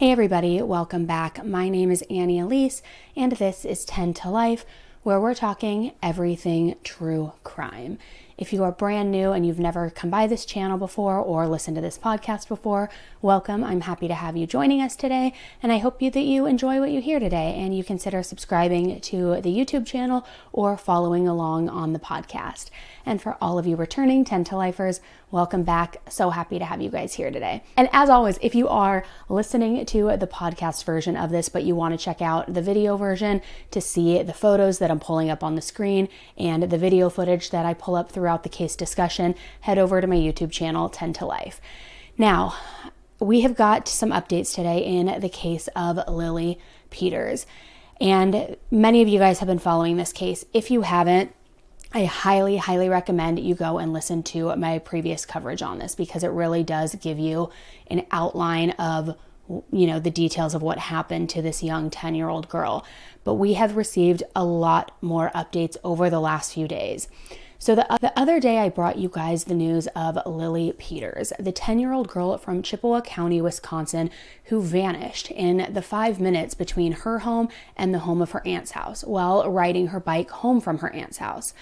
Hey everybody, welcome back. My name is Elise, and this is 10 to Life, where we're talking everything true crime. If you are brand new and you've never come by this channel before or listened to this podcast before, welcome. I'm happy to have you joining us today, and I hope that you enjoy what you hear today and you consider subscribing to the YouTube channel or following along on the podcast. And for all of you returning 10 to Lifers, welcome back. So happy to have you guys here today. And as always, if you are listening to the podcast version of this, but you want to check out the video version to see the photos that I'm pulling up on the screen and the video footage that I pull up throughout the case discussion, head over to my YouTube channel, 10 to Life. Now, we have got some updates today in the case of Lily Peters. And many of you guys have been following this case. If you haven't, I highly recommend you go and listen to my previous coverage on this, because it really does give you an outline of, the details of what happened to this young 10-year-old girl. But we have received a lot more updates over the last few days. So the other day I brought you guys the news of Lily Peters, the 10-year-old girl from Chippewa County, Wisconsin, who vanished in the 5 minutes between her home and the home of her aunt's house while riding her bike home from her aunt's house.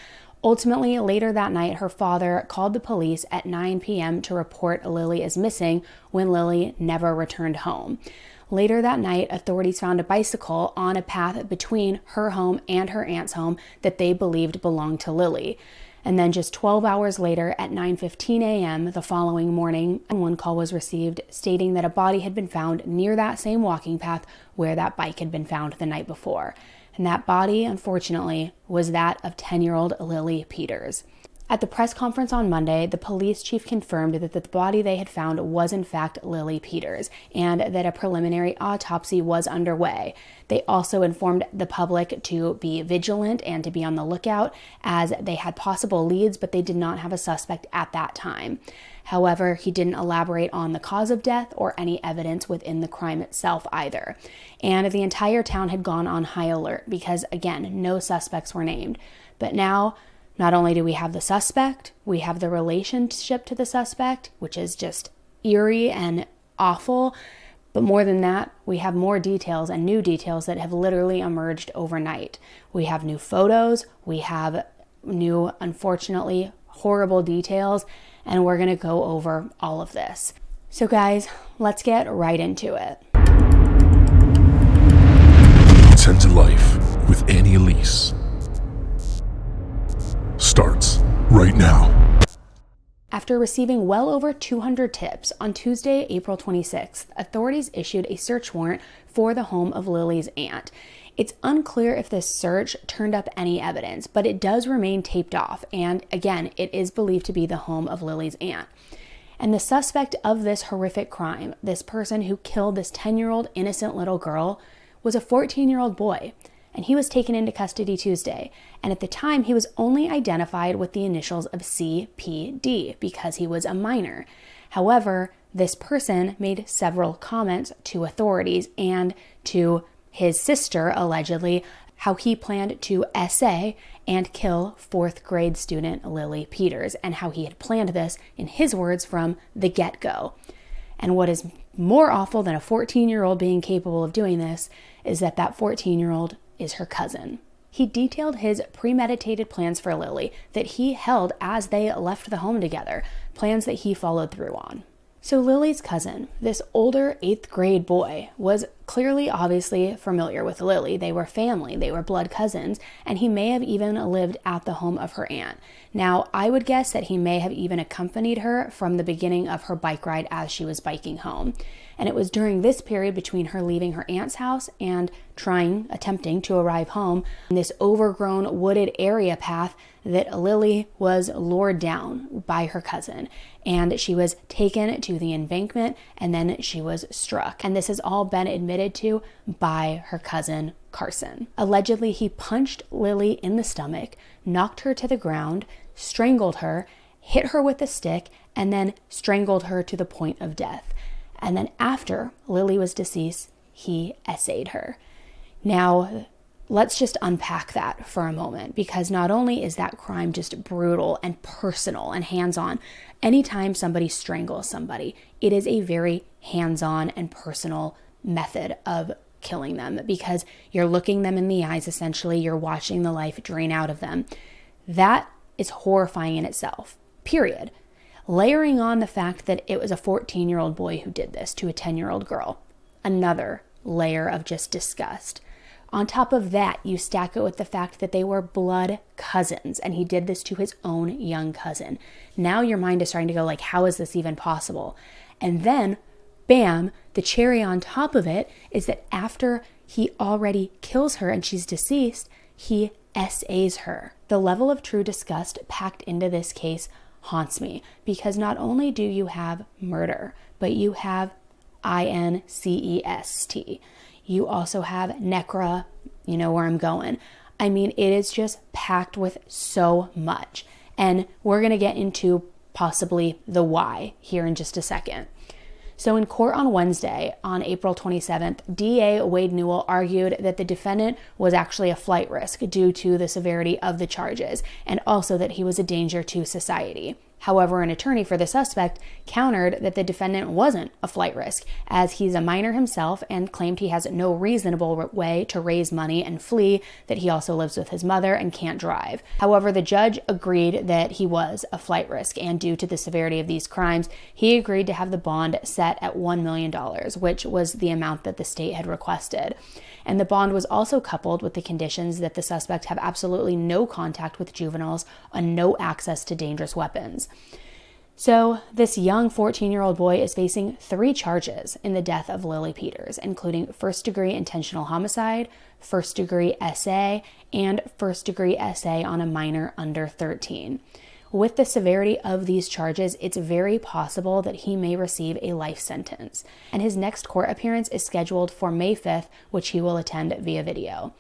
Ultimately, later that night, her father called the police at 9 p.m. to report Lily as missing when Lily never returned home. Later that night, authorities found a bicycle on a path between her home and her aunt's home that they believed belonged to Lily. And then just 12 hours later at 9:15 a.m. the following morning, one call was received stating that a body had been found near that same walking path where that bike had been found the night before. And that body, unfortunately, was that of 10-year-old Lily Peters. At the press conference on Monday, the police chief confirmed that the body they had found was in fact Lily Peters and that a preliminary autopsy was underway. They also informed the public to be vigilant and to be on the lookout, as they had possible leads, but they did not have a suspect at that time. However, he didn't elaborate on the cause of death or any evidence within the crime itself either. And the entire town had gone on high alert because, again, no suspects were named. But now, not only do we have the suspect, we have the relationship to the suspect, which is just eerie and awful. But more than that, we have more details and new details that have literally emerged overnight. We have new photos, we have new, unfortunately, horrible details, and we're going to go over all of this. So guys, let's get right into it. 10 to Life with Elise starts right now. After receiving well over 200 tips, on Tuesday, April 26th, authorities issued a search warrant for the home of Lily's aunt. It's unclear if this search turned up any evidence, but it does remain taped off, and again, it is believed to be the home of Lily's aunt. And the suspect of this horrific crime, this person who killed this 10-year-old innocent little girl, was a 14-year-old boy. And he was taken into custody Tuesday. And at the time, he was only identified with the initials of CPD because he was a minor. However, this person made several comments to authorities and to his sister, allegedly, how he planned to essay and kill 4th grade student Lily Peters, and how he had planned this, in his words, from the get-go. And what is more awful than a 14-year-old being capable of doing this is that 14-year-old is her cousin. He detailed his premeditated plans for Lily that he held as they left the home together, plans that he followed through on. So Lily's cousin, this older 8th grade boy, was clearly obviously familiar with Lily. They were family, they were blood cousins, and he may have even lived at the home of her aunt. Now, I would guess that he may have even accompanied her from the beginning of her bike ride as she was biking home. And it was during this period between her leaving her aunt's house and attempting to arrive home in this overgrown wooded area path that Lily was lured down by her cousin. And she was taken to the embankment and then she was struck. And this has all been admitted to by her cousin, Carson. Allegedly, he punched Lily in the stomach, knocked her to the ground, strangled her, hit her with a stick, and then strangled her to the point of death. And then after Lily was deceased, he essayed her. Now, let's just unpack that for a moment, because not only is that crime just brutal and personal and hands-on, anytime somebody strangles somebody, it is a very hands-on and personal method of killing them, because you're looking them in the eyes, essentially. You're watching the life drain out of them. That is horrifying in itself, period. Layering on the fact that it was a 14-year-old boy who did this to a 10-year-old girl, another layer of just disgust. On top of that, you stack it with the fact that they were blood cousins, and he did this to his own young cousin. Now your mind is starting to go like, how is this even possible? And then, bam, the cherry on top of it is that after he already kills her and she's deceased, he SAs her. The level of true disgust packed into this case haunts me, because not only do you have murder, but you have incest. You also have necra, you know where I'm going. I mean, it is just packed with so much. And we're going to get into possibly the why here in just a second. So in court on Wednesday, on April 27th, DA Wade Newell argued that the defendant was actually a flight risk due to the severity of the charges, and also that he was a danger to society. However, an attorney for the suspect countered that the defendant wasn't a flight risk, as he's a minor himself, and claimed he has no reasonable way to raise money and flee, that he also lives with his mother and can't drive. However, the judge agreed that he was a flight risk, and due to the severity of these crimes, he agreed to have the bond set at $1 million, which was the amount that the state had requested. And the bond was also coupled with the conditions that the suspect have absolutely no contact with juveniles and no access to dangerous weapons. So this young 14-year-old boy is facing 3 charges in the death of Lily Peters, including first-degree intentional homicide, first-degree SA, and first-degree SA on a minor under 13. With the severity of these charges, it's very possible that he may receive a life sentence, and his next court appearance is scheduled for May 5th, which he will attend via video.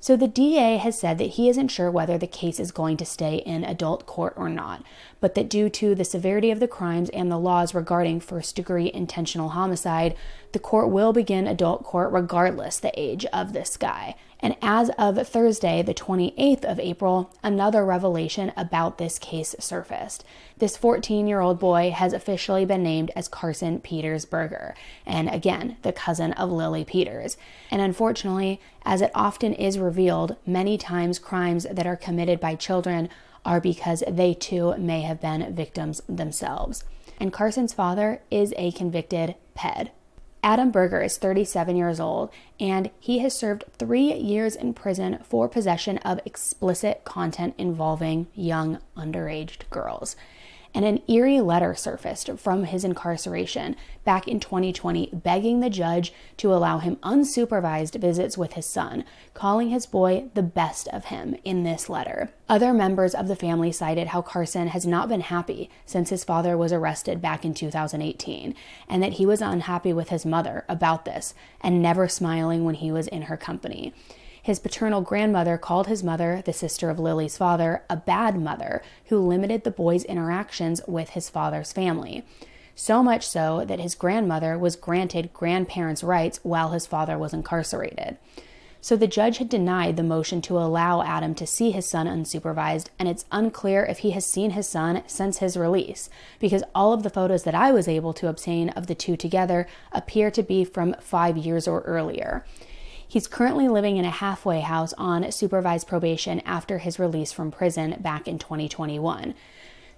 So the DA has said that he isn't sure whether the case is going to stay in adult court or not, but that due to the severity of the crimes and the laws regarding first-degree intentional homicide, the court will begin adult court regardless the age of this guy. And as of Thursday, the 28th of April, another revelation about this case surfaced. This 14-year-old boy has officially been named as Carson Peters Berger, and again, the cousin of Lily Peters. And unfortunately, as it often is revealed, many times crimes that are committed by children are because they too may have been victims themselves. And Carson's father is a convicted ped. Adam Berger is 37 years old, and he has served 3 years in prison for possession of explicit content involving young underage girls. And an eerie letter surfaced from his incarceration back in 2020, begging the judge to allow him unsupervised visits with his son, calling his boy the best of him in this letter. Other members of the family cited how Carson has not been happy since his father was arrested back in 2018, and that he was unhappy with his mother about this and never smiling when he was in her company. His paternal grandmother called his mother, the sister of Lily's father, a bad mother who limited the boy's interactions with his father's family. So much so that his grandmother was granted grandparents' rights while his father was incarcerated. So the judge had denied the motion to allow Adam to see his son unsupervised, and it's unclear if he has seen his son since his release, because all of the photos that I was able to obtain of the two together appear to be from 5 years or earlier. He's currently living in a halfway house on supervised probation after his release from prison back in 2021.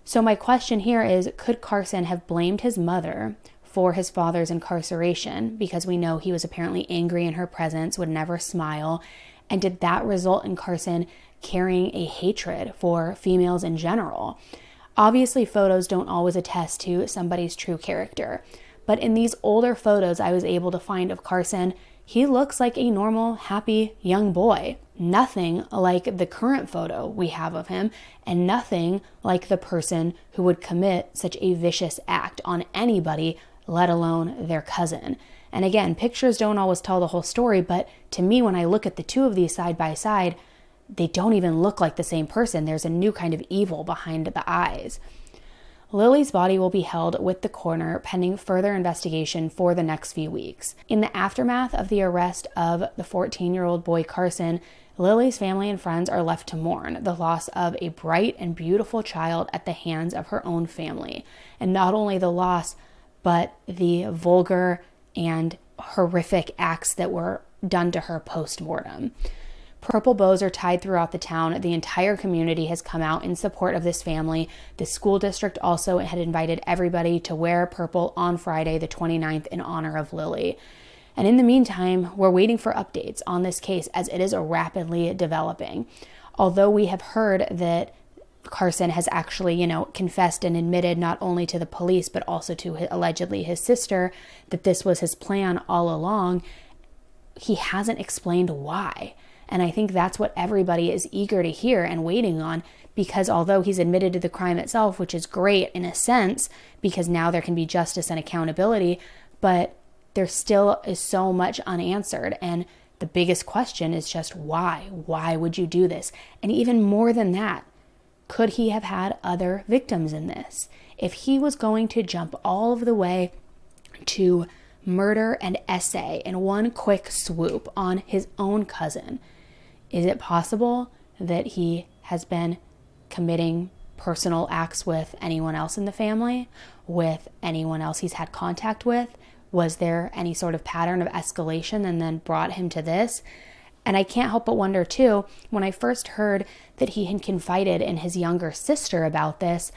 So my question here is, could Carson have blamed his mother for his father's incarceration, because we know he was apparently angry in her presence, would never smile, and did that result in Carson carrying a hatred for females in general? Obviously, photos don't always attest to somebody's true character, but in these older photos I was able to find of Carson, he looks like a normal, happy young boy. Nothing like the current photo we have of him, and nothing like the person who would commit such a vicious act on anybody, let alone their cousin. And again, pictures don't always tell the whole story, but to me, when I look at the two of these side by side, they don't even look like the same person. There's a new kind of evil behind the eyes. Lily's body will be held with the coroner pending further investigation for the next few weeks. In the aftermath of the arrest of the 14-year-old boy Carson, Lily's family and friends are left to mourn the loss of a bright and beautiful child at the hands of her own family. And not only the loss, but the vulgar and horrific acts that were done to her post-mortem. Purple bows are tied throughout the town. The entire community has come out in support of this family. The school district also had invited everybody to wear purple on Friday, the 29th, in honor of Lily. And in the meantime, we're waiting for updates on this case as it is rapidly developing. Although we have heard that Carson has actually, confessed and admitted not only to the police, but also to allegedly his sister that this was his plan all along, he hasn't explained why. And I think that's what everybody is eager to hear and waiting on, because although he's admitted to the crime itself, which is great in a sense, because now there can be justice and accountability, but there still is so much unanswered. And the biggest question is just why? Why would you do this? And even more than that, could he have had other victims in this? If he was going to jump all of the way to murder and essay in one quick swoop on his own cousin, is it possible that he has been committing personal acts with anyone else in the family, with anyone else he's had contact with? Was there any sort of pattern of escalation and then brought him to this? And I can't help but wonder too, when I first heard that he had confided in his younger sister about this,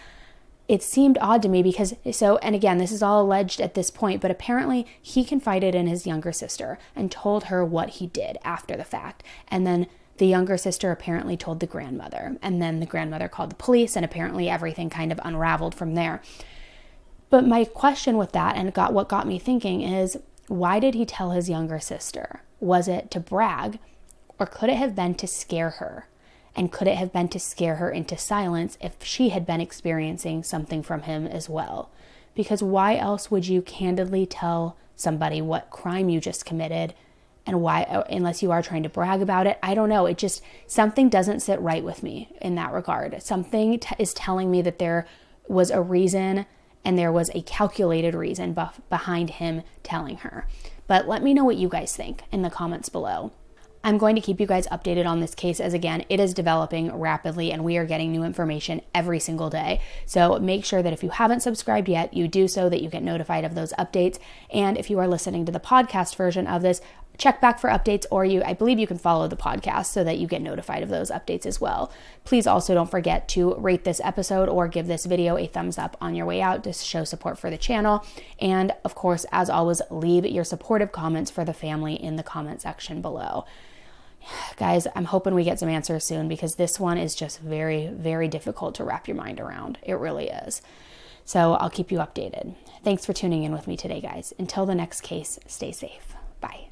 it seemed odd to me because, and again, this is all alleged at this point, but apparently he confided in his younger sister and told her what he did after the fact. And then the younger sister apparently told the grandmother, and then the grandmother called the police, and apparently everything kind of unraveled from there. But my question with that, and what got me thinking, is why did he tell his younger sister? Was it to brag, or could it have been to scare her? And could it have been to scare her into silence if she had been experiencing something from him as well? Because why else would you candidly tell somebody what crime you just committed, and why, unless you are trying to brag about it? I don't know. It just, something doesn't sit right with me in that regard. Something is telling me that there was a reason, and there was a calculated reason behind him telling her. But let me know what you guys think in the comments below. I'm going to keep you guys updated on this case, as again, it is developing rapidly and we are getting new information every single day. So make sure that if you haven't subscribed yet, you do so that you get notified of those updates. And if you are listening to the podcast version of this, check back for updates, or I believe you can follow the podcast so that you get notified of those updates as well. Please also don't forget to rate this episode or give this video a thumbs up on your way out to show support for the channel. And of course, as always, leave your supportive comments for the family in the comment section below. Guys, I'm hoping we get some answers soon, because this one is just very, very difficult to wrap your mind around. It really is. So I'll keep you updated. Thanks for tuning in with me today, guys. Until the next case, stay safe. Bye.